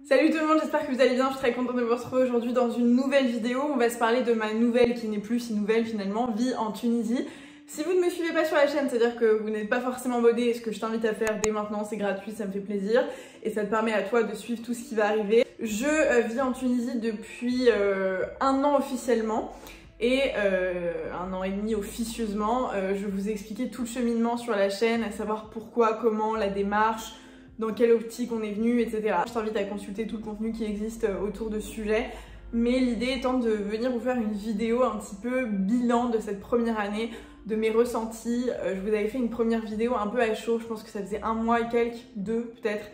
Salut tout le monde, j'espère que vous allez bien, je suis très contente de vous retrouver aujourd'hui dans une nouvelle vidéo. On va se parler de ma nouvelle, qui n'est plus si nouvelle finalement, vie en Tunisie. Si vous ne me suivez pas sur la chaîne, c'est-à-dire que vous n'êtes pas forcément abonné, ce que je t'invite à faire dès maintenant, c'est gratuit, ça me fait plaisir. Et ça te permet à toi de suivre tout ce qui va arriver. Je vis en Tunisie depuis 1 an officiellement. Et 1 an et demi officieusement. Je vais vous expliquer tout le cheminement sur la chaîne, à savoir pourquoi, comment, la démarche, dans quelle optique on est venu, etc. Je t'invite à consulter tout le contenu qui existe autour de ce sujet. Mais l'idée étant de venir vous faire une vidéo un petit peu bilan de cette première année, de mes ressentis. Je vous avais fait une première vidéo un peu à chaud, je pense que ça faisait 1 mois et quelques, 2 peut-être,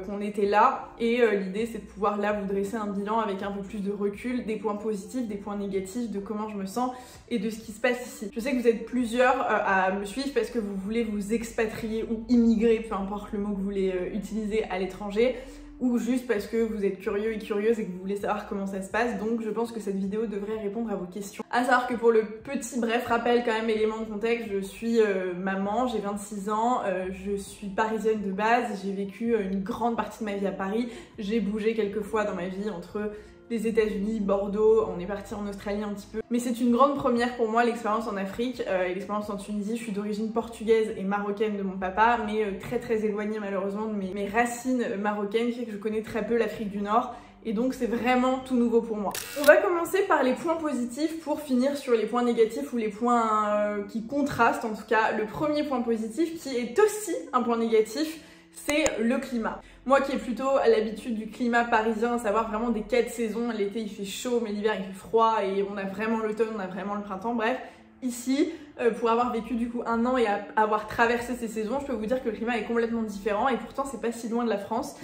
qu'on était là. Et l'idée c'est de pouvoir là vous dresser un bilan avec un peu plus de recul, des points positifs, des points négatifs, de comment je me sens et de ce qui se passe ici. Je sais que vous êtes plusieurs à me suivre parce que vous voulez vous expatrier ou immigrer, peu importe le mot que vous voulez utiliser, à l'étranger, ou juste parce que vous êtes curieux et curieuse et que vous voulez savoir comment ça se passe. Donc je pense que cette vidéo devrait répondre à vos questions. À savoir que pour le petit bref rappel, quand même, élément de contexte, je suis maman, j'ai 26 ans, je suis parisienne de base, j'ai vécu une grande partie de ma vie à Paris, j'ai bougé quelques fois dans ma vie entre les États-Unis, Bordeaux, on est parti en Australie un petit peu. Mais c'est une grande première pour moi, l'expérience en Afrique et l'expérience en Tunisie. Je suis d'origine portugaise et marocaine de mon papa, mais très éloignée malheureusement de mes racines marocaines, qui fait que je connais très peu l'Afrique du Nord. Et donc c'est vraiment tout nouveau pour moi. On va commencer par les points positifs pour finir sur les points négatifs ou les points qui contrastent en tout cas. Le premier point positif, qui est aussi un point négatif, c'est le climat. Moi qui ai plutôt l'habitude du climat parisien, à savoir vraiment des 4 saisons, l'été il fait chaud mais l'hiver il fait froid et on a vraiment l'automne, on a vraiment le printemps, bref. Ici, pour avoir vécu du coup 1 an et avoir traversé ces saisons, je peux vous dire que le climat est complètement différent et pourtant c'est pas si loin de la France.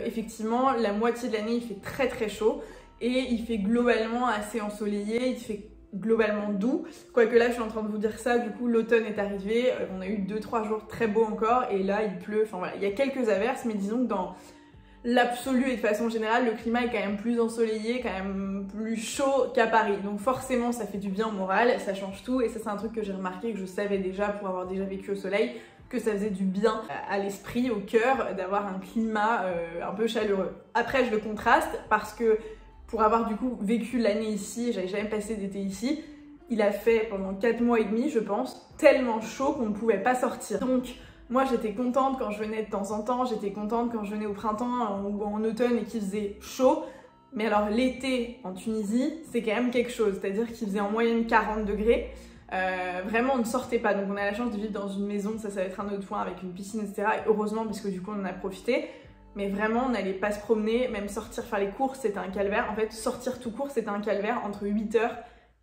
Effectivement, la moitié de l'année il fait très chaud et il fait globalement assez ensoleillé, il fait globalement doux, quoique là je suis en train de vous dire ça, du coup l'automne est arrivé, on a eu 2-3 jours très beaux encore et là il pleut, enfin voilà, il y a quelques averses, mais disons que dans l'absolu et de façon générale le climat est quand même plus ensoleillé, quand même plus chaud qu'à Paris, donc forcément ça fait du bien au moral, ça change tout et ça c'est un truc que j'ai remarqué, que je savais déjà pour avoir déjà vécu au soleil, que ça faisait du bien à l'esprit, au cœur, d'avoir un climat un peu chaleureux. Après je le contraste parce que pour avoir du coup vécu l'année ici, j'avais jamais passé d'été ici, il a fait pendant 4 mois et demi je pense, tellement chaud qu'on ne pouvait pas sortir. Donc moi j'étais contente quand je venais de temps en temps, j'étais contente quand je venais au printemps ou en automne et qu'il faisait chaud. Mais alors l'été en Tunisie, c'est quand même quelque chose, c'est-à-dire qu'il faisait en moyenne 40 degrés. Vraiment on ne sortait pas, donc on a la chance de vivre dans une maison, ça va être un autre point, avec une piscine etc. Et heureusement parce que du coup on en a profité. Mais vraiment, on n'allait pas se promener, même sortir faire les courses, c'était un calvaire. En fait, sortir tout court, c'était un calvaire entre 8h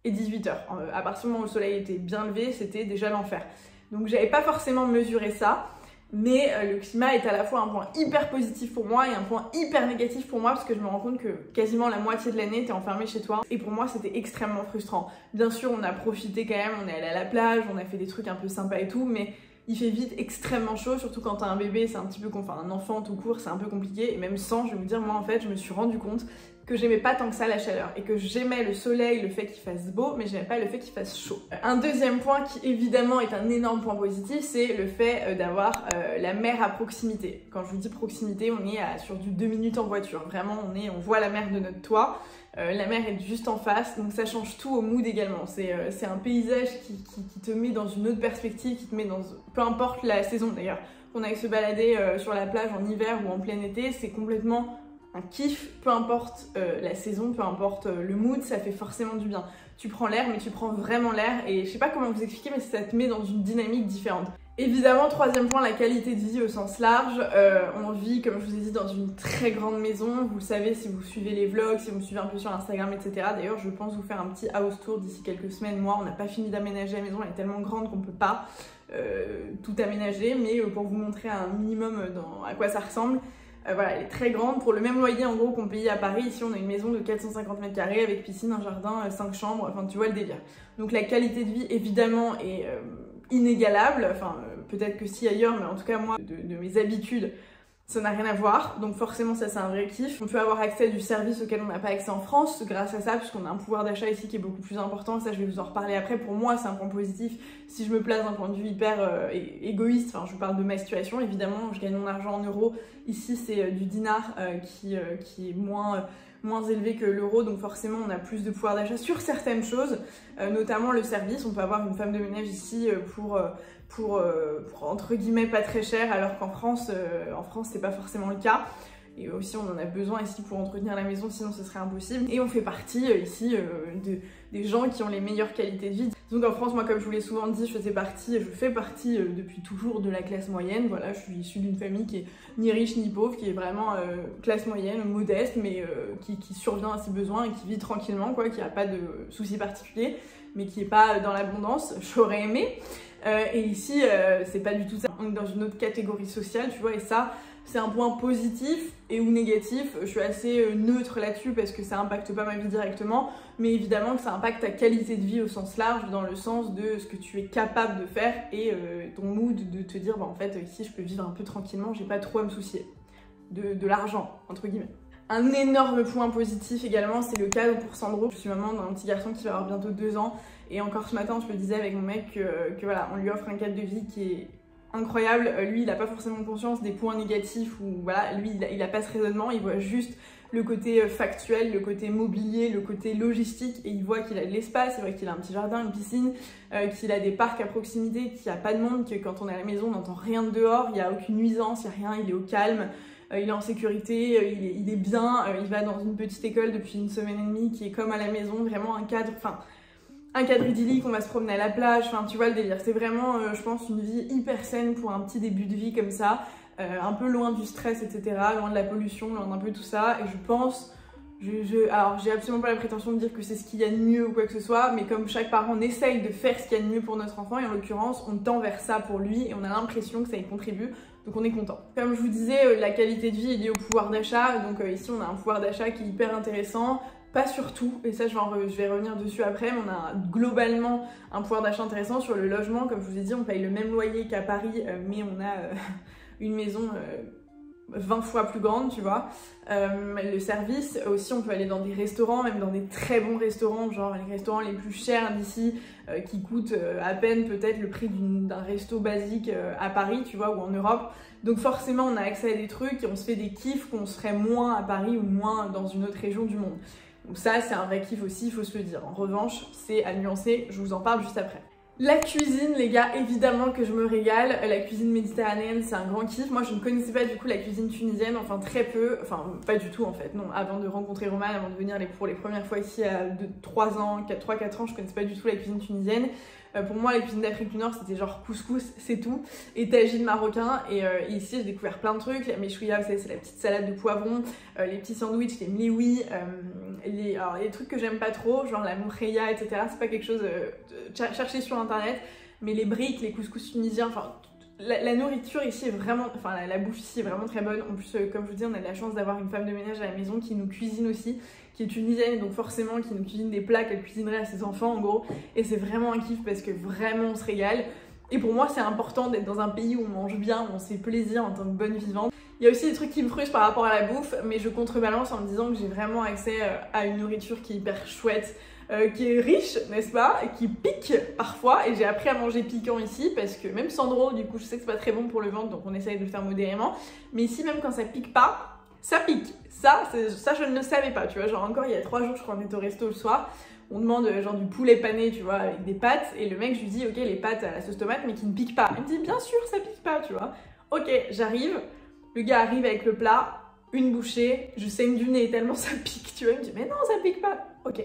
et 18h. À partir du moment où le soleil était bien levé, c'était déjà l'enfer. Donc j'avais pas forcément mesuré ça, mais le climat est à la fois un point hyper positif pour moi et un point hyper négatif pour moi, parce que je me rends compte que quasiment la moitié de l'année, t'es enfermé chez toi. Et pour moi, c'était extrêmement frustrant. Bien sûr, on a profité quand même, on est allé à la plage, on a fait des trucs un peu sympas et tout, mais il fait vite extrêmement chaud, surtout quand t'as un bébé, c'est un petit peu, enfin un enfant tout court, c'est un peu compliqué. Et même sans, je vais vous dire, moi en fait, je me suis rendu compte que j'aimais pas tant que ça la chaleur et que j'aimais le soleil, le fait qu'il fasse beau, mais j'aimais pas le fait qu'il fasse chaud. Un deuxième point qui évidemment est un énorme point positif, c'est le fait d'avoir la mer à proximité. Quand je vous dis proximité, on est sur du 2 minutes en voiture. Vraiment, on voit la mer de notre toit. La mer est juste en face, donc ça change tout au mood également. C'est un paysage qui te met dans une autre perspective, qui te met dans... Peu importe la saison d'ailleurs, qu'on aille se balader sur la plage en hiver ou en plein été, c'est complètement un kiff, peu importe la saison, peu importe le mood, ça fait forcément du bien. Tu prends l'air, mais tu prends vraiment l'air, et je sais pas comment vous expliquer, mais ça te met dans une dynamique différente. Évidemment, troisième point, la qualité de vie au sens large. On vit, comme je vous ai dit, dans une très grande maison. Vous le savez si vous suivez les vlogs, si vous me suivez un peu sur Instagram, etc. D'ailleurs, je pense vous faire un petit house tour d'ici quelques semaines. Moi, on n'a pas fini d'aménager la maison, elle est tellement grande qu'on peut pas tout aménager. Mais pour vous montrer un minimum à quoi ça ressemble, voilà, elle est très grande. Pour le même loyer en gros qu'on payait à Paris, ici on a une maison de 450 mètres carrés avec piscine, un jardin, 5 chambres, enfin tu vois le délire. Donc la qualité de vie évidemment est inégalable, enfin peut-être que si ailleurs, mais en tout cas moi de mes habitudes, Ça n'a rien à voir, donc forcément ça c'est un vrai kiff. On peut avoir accès à du service auquel on n'a pas accès en France grâce à ça, puisqu'on a un pouvoir d'achat ici qui est beaucoup plus important. Ça je vais vous en reparler après. Pour moi c'est un point positif si je me place d'un point de vue hyper égoïste. Enfin je vous parle de ma situation, évidemment je gagne mon argent en euros. Ici c'est du dinar qui est moins élevé que l'euro, donc forcément on a plus de pouvoir d'achat sur certaines choses, notamment le service. On peut avoir une femme de ménage ici pour entre guillemets pas très cher, alors qu'en France c'est pas forcément le cas. Et aussi on en a besoin ici pour entretenir la maison, sinon ce serait impossible. Et on fait partie ici des gens qui ont les meilleures qualités de vie. Donc en France, moi comme je vous l'ai souvent dit, je fais partie depuis toujours de la classe moyenne. Voilà, je suis issue d'une famille qui est ni riche ni pauvre, qui est vraiment classe moyenne, modeste, mais qui survient à ses besoins et qui vit tranquillement, quoi, qui a pas de soucis particuliers, mais qui est pas dans l'abondance. J'aurais aimé. Et ici, c'est pas du tout ça. On est dans une autre catégorie sociale, tu vois, et ça, c'est un point positif et ou négatif. Je suis assez neutre là-dessus parce que ça impacte pas ma vie directement, mais évidemment que ça impacte ta qualité de vie au sens large, dans le sens de ce que tu es capable de faire et ton mood de te dire, bah en fait, ici, je peux vivre un peu tranquillement, j'ai pas trop à me soucier de l'argent, entre guillemets. Un énorme point positif également, c'est le cadre pour Sandro. Je suis maman d'un petit garçon qui va avoir bientôt 2 ans. Et encore ce matin, je me disais avec mon mec que voilà, on lui offre un cadre de vie qui est incroyable. Lui, il n'a pas forcément conscience des points négatifs, ou voilà, lui, il a pas ce raisonnement, il voit juste le côté factuel, le côté mobilier, le côté logistique, et il voit qu'il a de l'espace, il voit qu'il a un petit jardin, une piscine, qu'il a des parcs à proximité, qu'il n'y a pas de monde, que quand on est à la maison, on n'entend rien de dehors, il n'y a aucune nuisance, il n'y a rien, il est au calme. Il est en sécurité, il est bien, il va dans une petite école depuis 1 semaine et demie qui est comme à la maison, vraiment un cadre idyllique, on va se promener à la plage, enfin tu vois le délire. C'est vraiment, je pense, une vie hyper saine pour un petit début de vie comme ça, un peu loin du stress, etc., loin de la pollution, loin d'un peu tout ça, et je pense, alors j'ai absolument pas la prétention de dire que c'est ce qu'il y a de mieux ou quoi que ce soit, mais comme chaque parent on essaye de faire ce qu'il y a de mieux pour notre enfant, et en l'occurrence on tend vers ça pour lui, et on a l'impression que ça y contribue. Donc on est content. Comme je vous disais, la qualité de vie est liée au pouvoir d'achat. Donc ici on a un pouvoir d'achat qui est hyper intéressant. Pas sur tout, et ça je vais revenir dessus après, mais on a globalement un pouvoir d'achat intéressant sur le logement. Comme je vous ai dit, on paye le même loyer qu'à Paris, mais on a une maison 20 fois plus grande, tu vois. Le service, aussi on peut aller dans des restaurants, même dans des très bons restaurants, genre les restaurants les plus chers d'ici, qui coûtent à peine peut-être le prix d'un resto basique à Paris, tu vois, ou en Europe. Donc forcément on a accès à des trucs et on se fait des kiffs qu'on se ferait moins à Paris ou moins dans une autre région du monde. Donc ça c'est un vrai kiff aussi, il faut se le dire. En revanche, c'est à nuancer, je vous en parle juste après. La cuisine, les gars, évidemment que je me régale. La cuisine méditerranéenne, c'est un grand kiff. Moi, je ne connaissais pas du coup la cuisine tunisienne, enfin très peu, enfin pas du tout en fait, non. Avant de rencontrer Roman, avant de venir pour les premières fois ici à 3 ans, 3-4 ans, je connaissais pas du tout la cuisine tunisienne. Pour moi, la cuisine d'Afrique du Nord, c'était genre couscous, c'est tout, et tagine marocain. Et ici, j'ai découvert plein de trucs. La meshouya, vous savez, c'est la petite salade de poivron, les petits sandwichs, les mlioui, alors les trucs que j'aime pas trop, genre la moukheya, etc. C'est pas quelque chose, cherchez sur internet, mais les briques, les couscous tunisiens, enfin la nourriture ici est vraiment, enfin la bouffe ici est vraiment très bonne. En plus, comme je vous dis, on a de la chance d'avoir une femme de ménage à la maison qui nous cuisine aussi, qui est tunisienne, donc forcément qui nous cuisine des plats qu'elle cuisinerait à ses enfants en gros. Et c'est vraiment un kiff parce que vraiment on se régale. Et pour moi c'est important d'être dans un pays où on mange bien, où on se fait plaisir en tant que bonne vivante. Il y a aussi des trucs qui me frustrent par rapport à la bouffe, mais je contrebalance en me disant que j'ai vraiment accès à une nourriture qui est hyper chouette, qui est riche, n'est-ce pas, et qui pique parfois, et j'ai appris à manger piquant ici, parce que même Sandro, du coup je sais que c'est pas très bon pour le ventre, donc on essaye de le faire modérément, mais ici même quand ça pique pas, ça pique. Ça je ne le savais pas, tu vois, genre encore il y a 3 jours je crois qu'on était au resto le soir, on demande genre du poulet pané, tu vois, avec des pâtes, et le mec je lui dis ok les pâtes à la sauce tomate mais qui ne piquent pas, il me dit bien sûr ça pique pas, tu vois, ok j'arrive, le gars arrive avec le plat, une bouchée, je saigne du nez tellement ça pique, tu vois, il me dit mais non ça pique pas, ok.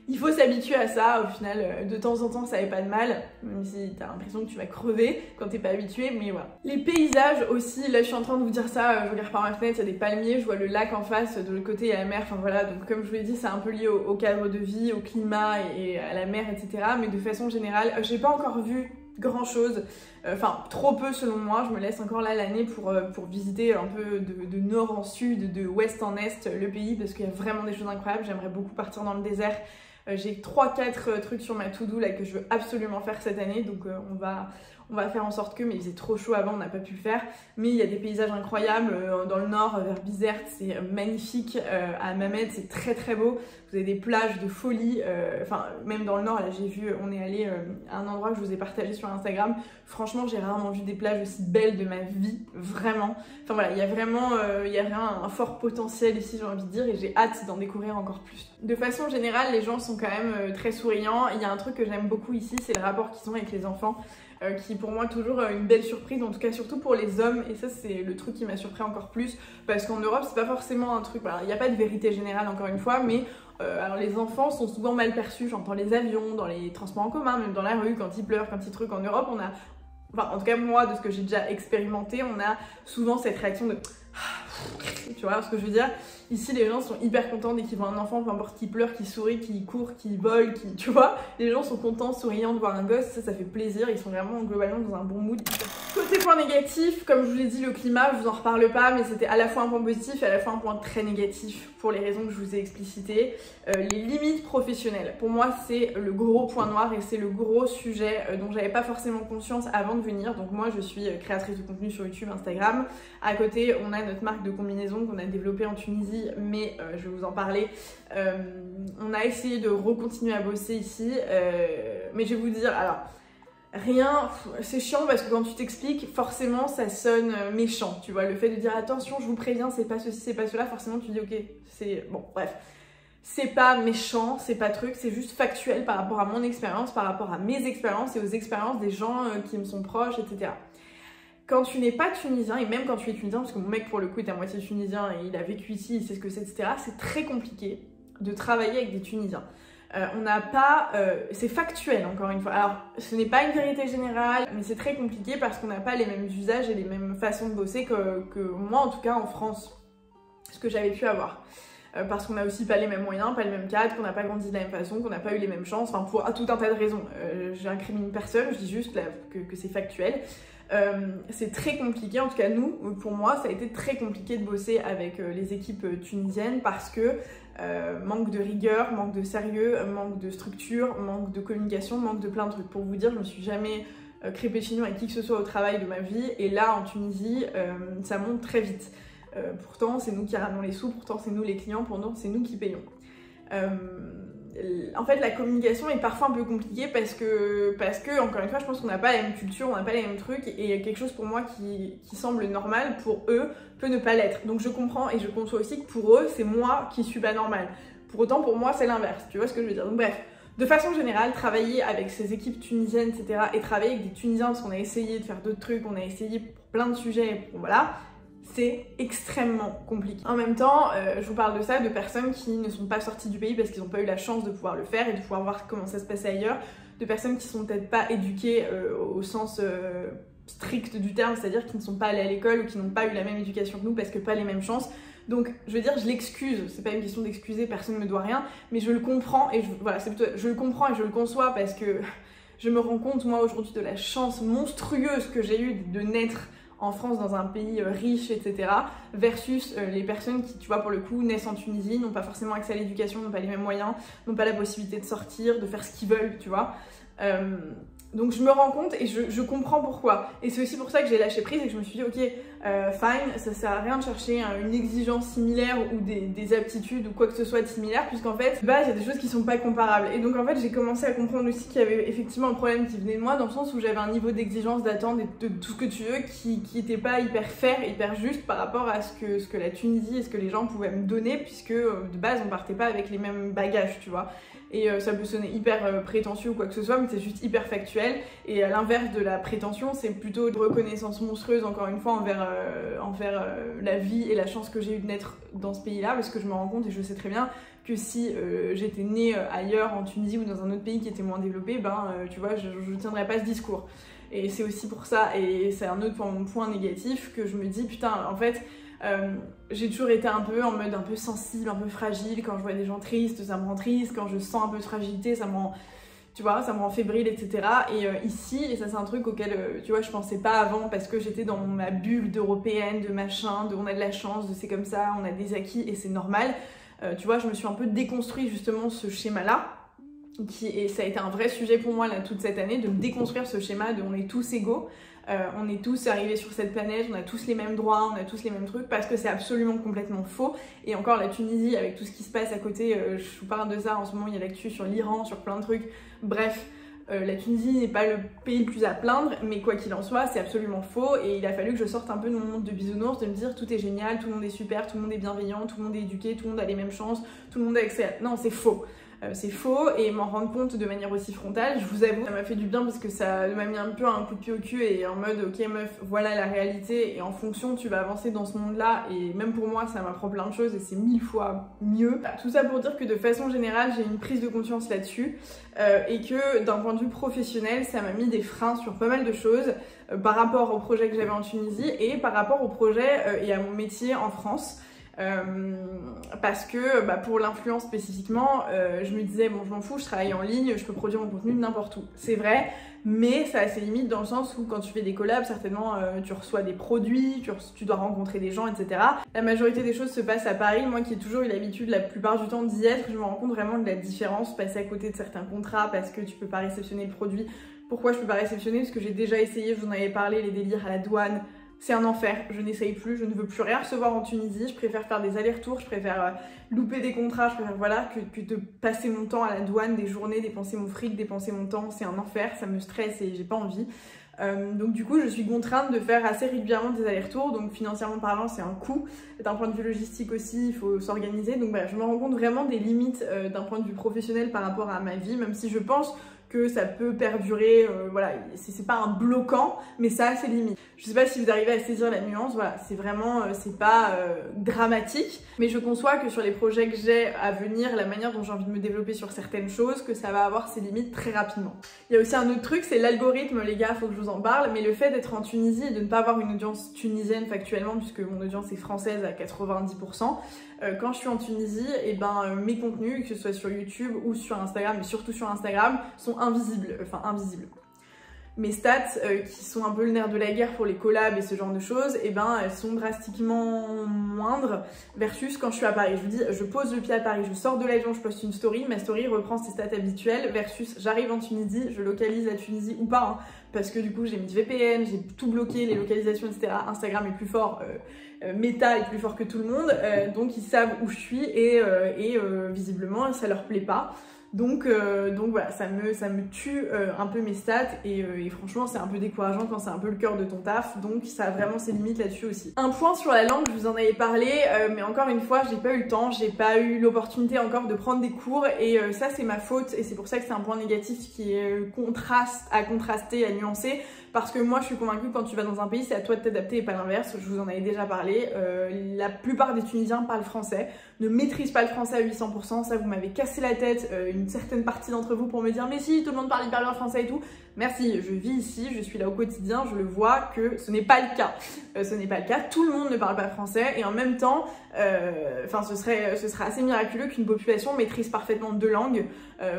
Il faut s'habituer à ça, au final, de temps en temps, ça fait pas de mal, même si t'as l'impression que tu vas crever quand t'es pas habitué, mais voilà. Les paysages aussi, là je suis en train de vous dire ça, je regarde par ma fenêtre, il y a des palmiers, je vois le lac en face, de l'autre côté il y a la mer, enfin voilà, donc comme je vous l'ai dit, c'est un peu lié au cadre de vie, au climat et à la mer, etc. Mais de façon générale, j'ai pas encore vu grand chose, enfin trop peu selon moi, je me laisse encore là l'année pour visiter un peu de nord en sud, de ouest en est le pays, parce qu'il y a vraiment des choses incroyables, j'aimerais beaucoup partir dans le désert. J'ai 3-4 trucs sur ma to-do là que je veux absolument faire cette année, donc on va faire en sorte que, mais il faisait trop chaud avant, on n'a pas pu le faire. Mais il y a des paysages incroyables dans le nord, vers Bizerte, c'est magnifique. À Mamed, c'est très très beau. Vous avez des plages de folie. Enfin, même dans le nord, là j'ai vu, on est allé à un endroit que je vous ai partagé sur Instagram. Franchement, j'ai rarement vu des plages aussi belles de ma vie, vraiment. Enfin voilà, il y a vraiment un fort potentiel ici, j'ai envie de dire, et j'ai hâte d'en découvrir encore plus. De façon générale, les gens sont quand même très souriants. Il y a un truc que j'aime beaucoup ici, c'est le rapport qu'ils ont avec les enfants, qui pour moi toujours une belle surprise, en tout cas surtout pour les hommes, et ça c'est le truc qui m'a surpris encore plus, parce qu'en Europe c'est pas forcément un truc, voilà, il n'y a pas de vérité générale encore une fois, mais alors les enfants sont souvent mal perçus, j'entends les avions, dans les transports en commun, même dans la rue, quand ils pleurent, quand ils trucs. En Europe on a, enfin en tout cas moi de ce que j'ai déjà expérimenté, on a souvent cette réaction de tu vois ce que je veux dire. Ici les gens sont hyper contents dès qu'ils voient un enfant, peu importe qu'il pleure, qu'il sourit, qu'il court, qu'il vole, tu vois, les gens sont contents, souriants de voir un gosse, ça fait plaisir, ils sont vraiment globalement dans un bon mood. Côté point négatif, comme je vous l'ai dit, le climat, je vous en reparle pas, mais c'était à la fois un point positif et à la fois un point très négatif pour les raisons que je vous ai explicitées. Les limites professionnelles, pour moi c'est le gros point noir et c'est le gros sujet dont j'avais pas forcément conscience avant de venir. Donc moi je suis créatrice de contenu sur YouTube, Instagram. À côté on a notre marque de combinaison qu'on a développée en Tunisie, mais je vais vous en parler. On a essayé de recontinuer à bosser ici, mais je vais vous dire, alors rien, c'est chiant parce que quand tu t'expliques, forcément ça sonne méchant, tu vois, le fait de dire attention je vous préviens c'est pas ceci, c'est pas cela, forcément tu dis ok, c'est bon, bref. C'est pas méchant, c'est pas truc, c'est juste factuel par rapport à mon expérience, par rapport à mes expériences et aux expériences des gens qui me sont proches, etc. Quand tu n'es pas tunisien, et même quand tu es tunisien, parce que mon mec pour le coup est à moitié tunisien et il a vécu ici, il sait ce que c'est, etc., c'est très compliqué de travailler avec des Tunisiens. On n'a pas... c'est factuel encore une fois. Alors ce n'est pas une vérité générale, mais c'est très compliqué parce qu'on n'a pas les mêmes usages et les mêmes façons de bosser que moi en tout cas en France, ce que j'avais pu avoir. Parce qu'on n'a aussi pas les mêmes moyens, pas le même cadre, qu'on n'a pas grandi de la même façon, qu'on n'a pas eu les mêmes chances, enfin pour tout un tas de raisons. J'incrimine personne, je dis juste là, que c'est factuel. C'est très compliqué, en tout cas nous, pour moi, ça a été très compliqué de bosser avec les équipes tunisiennes parce que manque de rigueur, manque de sérieux, manque de structure, manque de communication, manque de plein de trucs. Pour vous dire, je me suis jamais crêpée chignon avec qui que ce soit au travail de ma vie, et là en Tunisie, ça monte très vite. Pourtant c'est nous qui ramenons les sous, pourtant c'est nous les clients, pourtant c'est nous qui payons. En fait la communication est parfois un peu compliquée parce que encore une fois je pense qu'on n'a pas la même culture, on n'a pas les mêmes trucs, et quelque chose pour moi qui semble normal pour eux peut ne pas l'être. Donc je comprends et je conçois aussi que pour eux c'est moi qui suis pas normale. Pour autant pour moi c'est l'inverse, tu vois ce que je veux dire. Donc bref, de façon générale, travailler avec ces équipes tunisiennes, etc. et travailler avec des Tunisiens, parce qu'on a essayé de faire d'autres trucs, on a essayé pour plein de sujets, bon, voilà, c'est extrêmement compliqué. En même temps, je vous parle de ça, de personnes qui ne sont pas sorties du pays parce qu'ils n'ont pas eu la chance de pouvoir le faire et de pouvoir voir comment ça se passait ailleurs, de personnes qui sont peut-être pas éduquées au sens strict du terme, c'est-à-dire qui ne sont pas allées à l'école ou qui n'ont pas eu la même éducation que nous parce que pas les mêmes chances. Donc je veux dire, je l'excuse, c'est pas une question d'excuser, personne ne me doit rien, mais je le comprends et voilà, c'est plutôt, je le comprends et je le conçois parce que je me rends compte moi aujourd'hui de la chance monstrueuse que j'ai eue de naître en France dans un pays riche, etc. versus les personnes qui, tu vois, pour le coup, naissent en Tunisie, n'ont pas forcément accès à l'éducation, n'ont pas les mêmes moyens, n'ont pas la possibilité de sortir, de faire ce qu'ils veulent, tu vois. Donc je me rends compte et je comprends pourquoi. Et c'est aussi pour ça que j'ai lâché prise et que je me suis dit, ok, fine, ça sert à rien de chercher une exigence similaire ou des aptitudes ou quoi que ce soit de similaire, puisqu'en fait, il y a des choses qui sont pas comparables. Et donc en fait, j'ai commencé à comprendre aussi qu'il y avait effectivement un problème qui venait de moi, dans le sens où j'avais un niveau d'exigence, d'attente et de tout ce que tu veux qui était pas hyper fair, hyper juste par rapport à ce que la Tunisie et ce que les gens pouvaient me donner, puisque de base, on partait pas avec les mêmes bagages, tu vois. Et ça peut sonner hyper prétentieux ou quoi que ce soit, mais c'est juste hyper factuel. Et à l'inverse de la prétention, c'est plutôt de reconnaissance monstrueuse, encore une fois, envers la vie et la chance que j'ai eu de naître dans ce pays-là, parce que je me rends compte et je sais très bien que si j'étais née ailleurs, en Tunisie ou dans un autre pays qui était moins développé, tu vois, je tiendrais pas ce discours. Et c'est aussi pour ça, et c'est un autre point négatif, que je me dis, putain, en fait, j'ai toujours été un peu en mode un peu sensible, un peu fragile. Quand je vois des gens tristes, ça me rend triste. Quand je sens un peu de fragilité, ça me rend, tu vois, ça me rend fébrile, etc. Et ici, et ça c'est un truc auquel, tu vois, je pensais pas avant parce que j'étais dans ma bulle d'européenne, de machin, de on a de la chance, de c'est comme ça, on a des acquis et c'est normal. Tu vois, je me suis un peu déconstruit justement ce schéma-là. et ça a été un vrai sujet pour moi là, toute cette année, de déconstruire ce schéma de on est tous égaux, on est tous arrivés sur cette planète, on a tous les mêmes droits, on a tous les mêmes trucs, parce que c'est absolument complètement faux. Et encore la Tunisie, avec tout ce qui se passe à côté, je vous parle de ça en ce moment, il y a l'actu sur l'Iran, sur plein de trucs, bref. La Tunisie n'est pas le pays le plus à plaindre, mais quoi qu'il en soit, c'est absolument faux et il a fallu que je sorte un peu de mon monde de bisounours, de me dire tout est génial, tout le monde est super, tout le monde est bienveillant, tout le monde est éduqué, tout le monde a les mêmes chances, tout le monde a accès à... Non, c'est faux. C'est faux et m'en rendre compte de manière aussi frontale, je vous avoue, ça m'a fait du bien parce que ça m'a mis un peu un coup de pied au cul et en mode ok meuf, voilà la réalité et en fonction tu vas avancer dans ce monde-là et même pour moi ça m'apprend plein de choses et c'est 1000 fois mieux. Tout ça pour dire que de façon générale j'ai une prise de conscience là-dessus et que d'un point de vue professionnel ça m'a mis des freins sur pas mal de choses par rapport au projet que j'avais en Tunisie et par rapport au projet et à mon métier en France. Parce que pour l'influence spécifiquement, je me disais bon je m'en fous, je travaille en ligne, je peux produire mon contenu de n'importe où. C'est vrai, mais ça a ses limites dans le sens où quand tu fais des collabs, certainement tu reçois des produits, tu dois rencontrer des gens, etc. La majorité des choses se passent à Paris. Moi qui ai toujours eu l'habitude la plupart du temps d'y être, je me rends compte vraiment de la différence, passer à côté de certains contrats parce que tu peux pas réceptionner le produit. Pourquoi je peux pas réceptionner? Parce que j'ai déjà essayé, je vous en avais parlé, les délires à la douane. C'est un enfer, je n'essaye plus, je ne veux plus rien recevoir en Tunisie, je préfère faire des allers-retours, je préfère louper des contrats, je préfère voilà, que de passer mon temps à la douane, des journées, dépenser mon fric, dépenser mon temps, c'est un enfer, ça me stresse et j'ai pas envie. Donc du coup je suis contrainte de faire assez régulièrement des allers-retours, donc financièrement parlant c'est un coût, d'un point de vue logistique aussi il faut s'organiser, donc je me rends compte vraiment des limites d'un point de vue professionnel par rapport à ma vie, même si je pense que ça peut perdurer, voilà, c'est pas un bloquant, mais ça a ses limites. Je sais pas si vous arrivez à saisir la nuance, voilà, c'est vraiment, c'est pas dramatique, mais je conçois que sur les projets que j'ai à venir, la manière dont j'ai envie de me développer sur certaines choses, que ça va avoir ses limites très rapidement. Il y a aussi un autre truc, c'est l'algorithme, les gars, faut que je vous en parle, mais le fait d'être en Tunisie et de ne pas avoir une audience tunisienne factuellement, puisque mon audience est française à 90%, quand je suis en Tunisie, et mes contenus, que ce soit sur YouTube ou sur Instagram, mais surtout sur Instagram, sont invisibles, enfin invisibles. Mes stats, qui sont un peu le nerf de la guerre pour les collabs et ce genre de choses, elles sont drastiquement moindres versus quand je suis à Paris. Je vous dis, je pose le pied à Paris, je sors de l'avion, je poste une story, ma story reprend ses stats habituelles versus j'arrive en Tunisie, je localise la Tunisie ou pas, parce que du coup j'ai mis VPN, j'ai tout bloqué, les localisations, etc. Instagram est plus fort, Meta est plus fort que tout le monde, donc ils savent où je suis et visiblement ça leur plaît pas. Donc voilà, ça me tue un peu mes stats et franchement c'est un peu décourageant quand c'est un peu le cœur de ton taf, donc ça a vraiment ses limites là-dessus aussi. Un point sur la langue, je vous en avais parlé, mais encore une fois j'ai pas eu le temps, j'ai pas eu l'opportunité encore de prendre des cours et ça c'est ma faute et c'est pour ça que c'est un point négatif qui est à contraster, à nuancer. Parce que moi je suis convaincue que quand tu vas dans un pays c'est à toi de t'adapter et pas l'inverse, je vous en avais déjà parlé, la plupart des Tunisiens parlent français, ne maîtrisent pas le français à 800%, ça vous m'avez cassé la tête, une certaine partie d'entre vous pour me dire mais si tout le monde parle hyper bien français et tout, merci, je vis ici, je suis là au quotidien, je le vois que ce n'est pas le cas, ce n'est pas le cas, tout le monde ne parle pas français et en même temps, ce serait assez miraculeux qu'une population maîtrise parfaitement deux langues,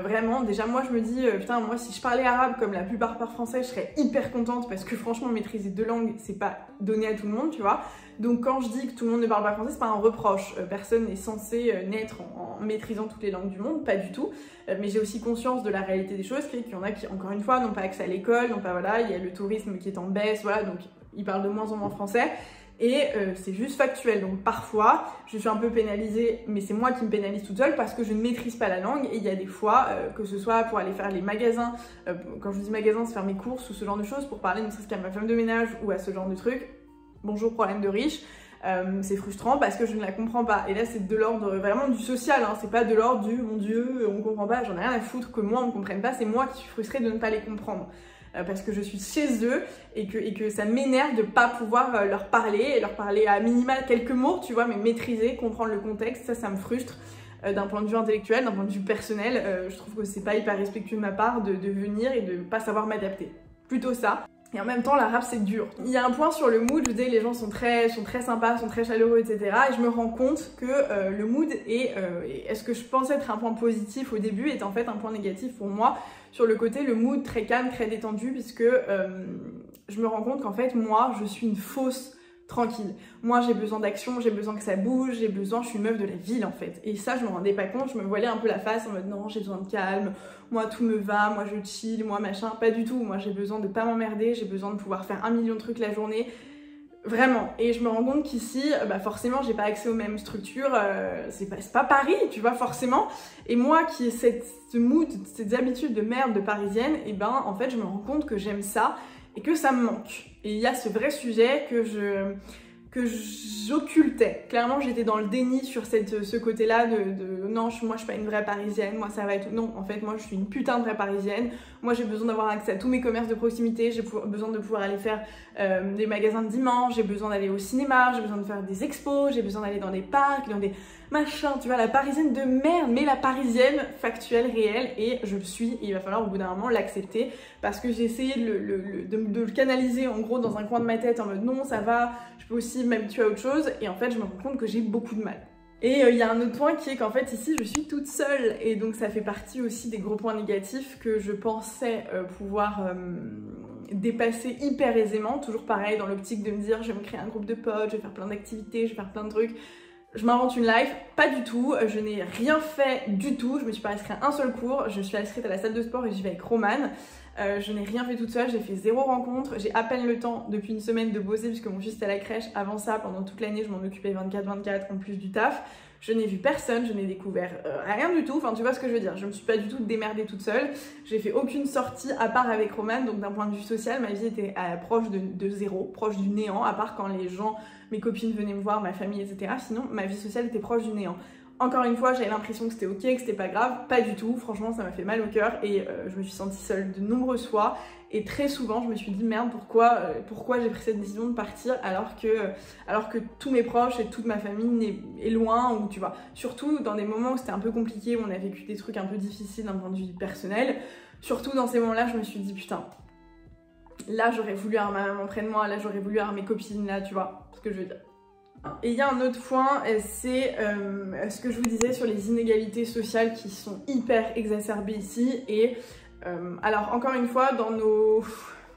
vraiment, déjà moi je me dis, putain moi si je parlais arabe comme la plupart parlent français je serais hyper contente parce que franchement maîtriser deux langues c'est pas donné à tout le monde tu vois, donc quand je dis que tout le monde ne parle pas français c'est pas un reproche, personne n'est censé naître en maîtrisant toutes les langues du monde, pas du tout, mais j'ai aussi conscience de la réalité des choses, qu'il y en a qui encore une fois n'ont pas accès à l'école, n'ont pas voilà, il y a le tourisme qui est en baisse, voilà, donc ils parlent de moins en moins français. Et c'est juste factuel, donc parfois je suis un peu pénalisée, mais c'est moi qui me pénalise toute seule parce que je ne maîtrise pas la langue et il y a des fois, que ce soit pour aller faire les magasins, quand je vous dis magasins c'est faire mes courses ou ce genre de choses, pour parler ne serait-ce qu'à ma femme de ménage ou à ce genre de trucs, bonjour problème de riche, c'est frustrant parce que je ne la comprends pas et là c'est de l'ordre vraiment du social, c'est pas de l'ordre du mon dieu on comprend pas, j'en ai rien à foutre que moi on me comprenne pas, c'est moi qui suis frustrée de ne pas les comprendre. Parce que je suis chez eux et que ça m'énerve de pas pouvoir leur parler à minima quelques mots, tu vois, mais maîtriser, comprendre le contexte, ça me frustre d'un point de vue intellectuel, d'un point de vue personnel. Je trouve que c'est pas hyper respectueux de ma part de venir et de pas savoir m'adapter. Plutôt ça. Et en même temps, l'arabe c'est dur. Il y a un point sur le mood, je vous dis, les gens sont très sympas, sont très chaleureux, etc. Et je me rends compte que le mood est ce que je pensais être un point positif au début est en fait un point négatif pour moi. Sur le côté, le mood très calme, très détendu, puisque je me rends compte qu'en fait, moi, je suis une fausse tranquille. Moi, j'ai besoin d'action, j'ai besoin que ça bouge, je suis une meuf de la ville en fait. Et ça, je me rendais pas compte, je me voilais un peu la face en mode non, j'ai besoin de calme, moi tout me va, moi je chill, moi machin. Pas du tout, moi j'ai besoin de pas m'emmerder, j'ai besoin de pouvoir faire 1 million de trucs la journée. Vraiment. Et je me rends compte qu'ici, forcément, j'ai pas accès aux mêmes structures, c'est pas Paris, tu vois, forcément. Et moi qui ai ce mood, cette habitude de merde de parisienne, et en fait, je me rends compte que j'aime ça et que ça me manque. Et il y a ce vrai sujet que j'occultais. Clairement, j'étais dans le déni sur ce côté-là de non, moi je suis pas une vraie parisienne, moi ça va être... Non, en fait, moi je suis une putain de vraie parisienne. Moi j'ai besoin d'avoir accès à tous mes commerces de proximité, j'ai besoin de pouvoir aller faire des magasins de dimanche, j'ai besoin d'aller au cinéma, j'ai besoin de faire des expos, j'ai besoin d'aller dans des parcs, dans des machins, tu vois, la parisienne de merde, mais la parisienne factuelle, réelle, et je le suis, et il va falloir au bout d'un moment l'accepter, parce que j'ai essayé de le canaliser en gros dans un coin de ma tête en mode non, ça va, je peux aussi m'habituer à autre chose, et en fait je me rends compte que j'ai beaucoup de mal. Et il y a un autre point qui est qu'en fait ici je suis toute seule, et donc ça fait partie aussi des gros points négatifs que je pensais pouvoir dépasser hyper aisément, toujours pareil dans l'optique de me dire je vais me créer un groupe de potes, je vais faire plein d'activités, je vais faire plein de trucs. Je m'invente une life, pas du tout, je n'ai rien fait du tout, je me suis pas inscrite à un seul cours, je suis inscrite à la salle de sport et j'y vais avec Romane. Je n'ai rien fait toute seule, j'ai fait 0 rencontre, j'ai à peine le temps depuis une semaine de bosser puisque mon fils est à la crèche. Avant ça, pendant toute l'année, je m'en occupais 24/24 en plus du taf. Je n'ai vu personne, je n'ai découvert rien du tout, enfin tu vois ce que je veux dire, je me suis pas du tout démerdée toute seule. J'ai fait aucune sortie à part avec Romane, donc d'un point de vue social, ma vie était proche de zéro, proche du néant, à part quand les gens, mes copines venaient me voir, ma famille, etc. Sinon, ma vie sociale était proche du néant. Encore une fois, j'avais l'impression que c'était ok, que c'était pas grave, pas du tout, franchement ça m'a fait mal au cœur et je me suis sentie seule de nombreuses fois et très souvent je me suis dit merde pourquoi j'ai pris cette décision de partir alors que tous mes proches et toute ma famille est loin, ou tu vois, surtout dans des moments où c'était un peu compliqué, où on a vécu des trucs un peu difficiles d'un point de vue personnel, surtout dans ces moments-là je me suis dit putain, là j'aurais voulu avoir ma maman près de moi, là j'aurais voulu avoir mes copines là, tu vois ce que je veux dire. Et il y a un autre point, c'est ce que je vous disais sur les inégalités sociales qui sont hyper exacerbées ici. Et alors encore une fois,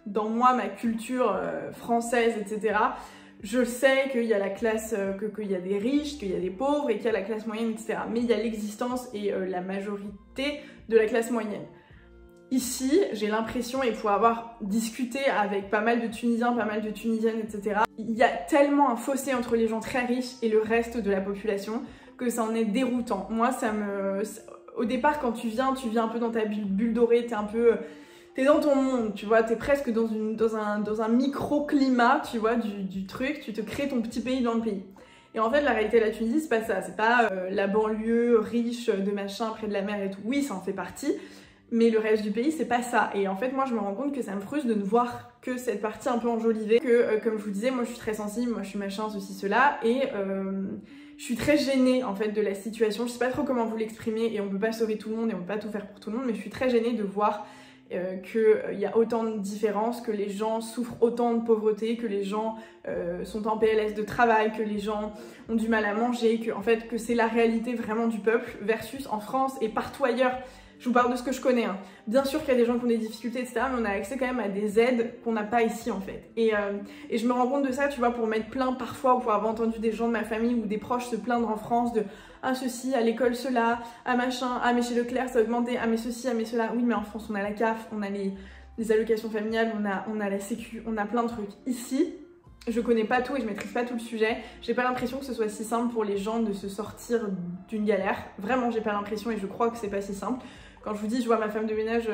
dans moi, ma culture française, etc., je sais qu'il y a la classe, qu'il y a des riches, qu'il y a des pauvres et qu'il y a la classe moyenne, etc. Mais il y a l'existence et la majorité de la classe moyenne. Ici, j'ai l'impression, et pour avoir discuté avec pas mal de Tunisiens, pas mal de Tunisiennes, etc., il y a tellement un fossé entre les gens très riches et le reste de la population que ça en est déroutant. Moi, au départ, quand tu viens un peu dans ta bulle dorée, t'es dans ton monde, tu vois, t'es presque dans un micro-climat, tu vois, du truc, tu te crées ton petit pays dans le pays. Et en fait, la réalité de la Tunisie, c'est pas ça, c'est pas la banlieue riche de machin près de la mer et tout. Oui, ça en fait partie. Mais le reste du pays, c'est pas ça. Et en fait, moi, je me rends compte que ça me frustre de ne voir que cette partie un peu enjolivée. Que, comme je vous disais, moi, je suis très sensible, moi, je suis machin, ceci, cela. Et je suis très gênée, en fait, de la situation. Je sais pas trop comment vous l'exprimer. Et on peut pas sauver tout le monde et on peut pas tout faire pour tout le monde. Mais je suis très gênée de voir qu'il y a autant de différences, que les gens souffrent autant de pauvreté, que les gens sont en PLS de travail, que les gens ont du mal à manger, que, en fait, que c'est la réalité vraiment du peuple versus en France et partout ailleurs. Je vous parle de ce que je connais. Hein. Bien sûr qu'il y a des gens qui ont des difficultés, etc. Mais on a accès quand même à des aides qu'on n'a pas ici, en fait. Et je me rends compte de ça, tu vois, pour m'être plaint parfois, ou pour avoir entendu des gens de ma famille ou des proches se plaindre en France de « Ah, ceci, à l'école, cela, ah, machin, ah, mais chez Leclerc, ça a augmenté, ah, mais ceci, ah, mais cela. » Oui, mais en France, on a la CAF, on a les allocations familiales, on a la Sécu, on a plein de trucs. Ici, je connais pas tout et je maîtrise pas tout le sujet. J'ai pas l'impression que ce soit si simple pour les gens de se sortir d'une galère. Vraiment, j'ai pas l'impression et je crois que c'est pas si simple. Quand je vous dis, je vois ma femme de ménage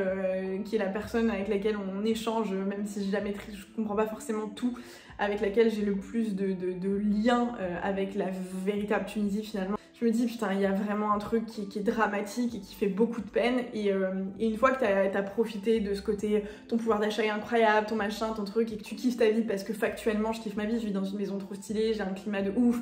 qui est la personne avec laquelle on échange, même si je la maîtrise, je comprends pas forcément tout, avec laquelle j'ai le plus de liens avec la véritable Tunisie finalement. Je me dis putain, il y a vraiment un truc qui est dramatique et qui fait beaucoup de peine. Et une fois que t'as profité de ce côté, ton pouvoir d'achat est incroyable, ton machin, ton truc, et que tu kiffes ta vie, parce que factuellement je kiffe ma vie, je vis dans une maison trop stylée, j'ai un climat de ouf.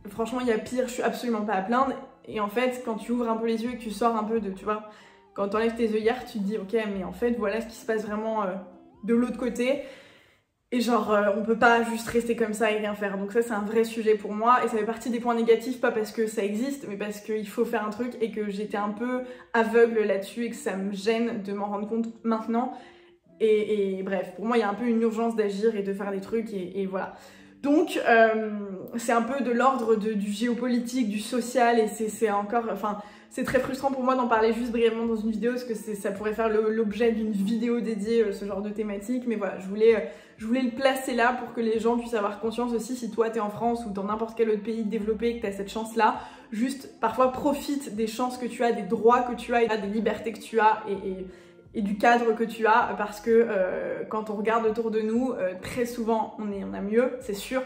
Franchement, il y a pire, je suis absolument pas à plaindre. Et en fait, quand tu ouvres un peu les yeux et que tu sors un peu de, tu vois, quand t'enlèves tes œillères, tu te dis, ok, mais en fait, voilà ce qui se passe vraiment de l'autre côté. Et genre, on peut pas juste rester comme ça et rien faire. Donc ça, c'est un vrai sujet pour moi. Et ça fait partie des points négatifs, pas parce que ça existe, mais parce qu'il faut faire un truc et que j'étais un peu aveugle là-dessus et que ça me gêne de m'en rendre compte maintenant. Et bref, pour moi, il y a un peu une urgence d'agir et de faire des trucs et voilà. Donc c'est un peu de l'ordre du géopolitique, du social, et c'est encore, enfin c'est très frustrant pour moi d'en parler juste brièvement dans une vidéo parce que ça pourrait faire l'objet d'une vidéo dédiée ce genre de thématique, mais voilà, je voulais le placer là pour que les gens puissent avoir conscience aussi, si toi t'es en France ou dans n'importe quel autre pays développé et que t'as cette chance là, juste parfois profite des chances que tu as, des droits que tu as, et des libertés que tu as et du cadre que tu as, parce que quand on regarde autour de nous, très souvent on a mieux, c'est sûr.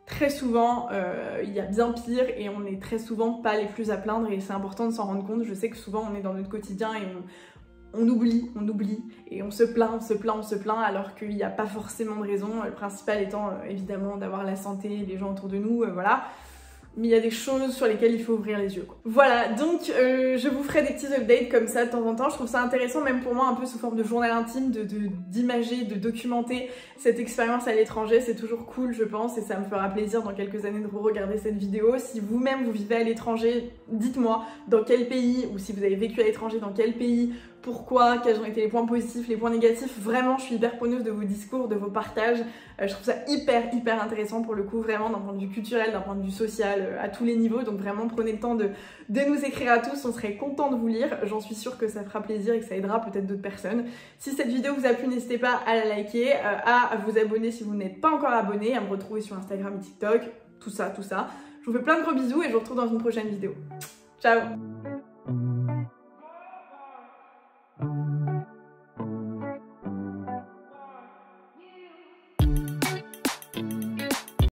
Très souvent, il y a bien pire et on n'est très souvent pas les plus à plaindre, et c'est important de s'en rendre compte. Je sais que souvent on est dans notre quotidien et on oublie et on se plaint alors qu'il n'y a pas forcément de raison. Le principal étant évidemment d'avoir la santé, les gens autour de nous, voilà. Mais il y a des choses sur lesquelles il faut ouvrir les yeux, quoi. Voilà, donc je vous ferai des petits updates comme ça de temps en temps. Je trouve ça intéressant, même pour moi, un peu sous forme de journal intime, d'imager, de documenter cette expérience à l'étranger. C'est toujours cool, je pense, et ça me fera plaisir dans quelques années de re-regarder cette vidéo. Si vous-même vous vivez à l'étranger, dites-moi dans quel pays, ou si vous avez vécu à l'étranger, dans quel pays, pourquoi, quels ont été les points positifs, les points négatifs. Vraiment, je suis hyper preneuse de vos discours, de vos partages. Je trouve ça hyper intéressant pour le coup, vraiment d'un point de vue culturel, d'un point de vue social, à tous les niveaux. Donc vraiment, prenez le temps de nous écrire à tous, on serait content de vous lire. J'en suis sûre que ça fera plaisir et que ça aidera peut-être d'autres personnes. Si cette vidéo vous a plu, n'hésitez pas à la liker, à vous abonner si vous n'êtes pas encore abonné, à me retrouver sur Instagram et TikTok, tout ça. Je vous fais plein de gros bisous et je vous retrouve dans une prochaine vidéo. Ciao!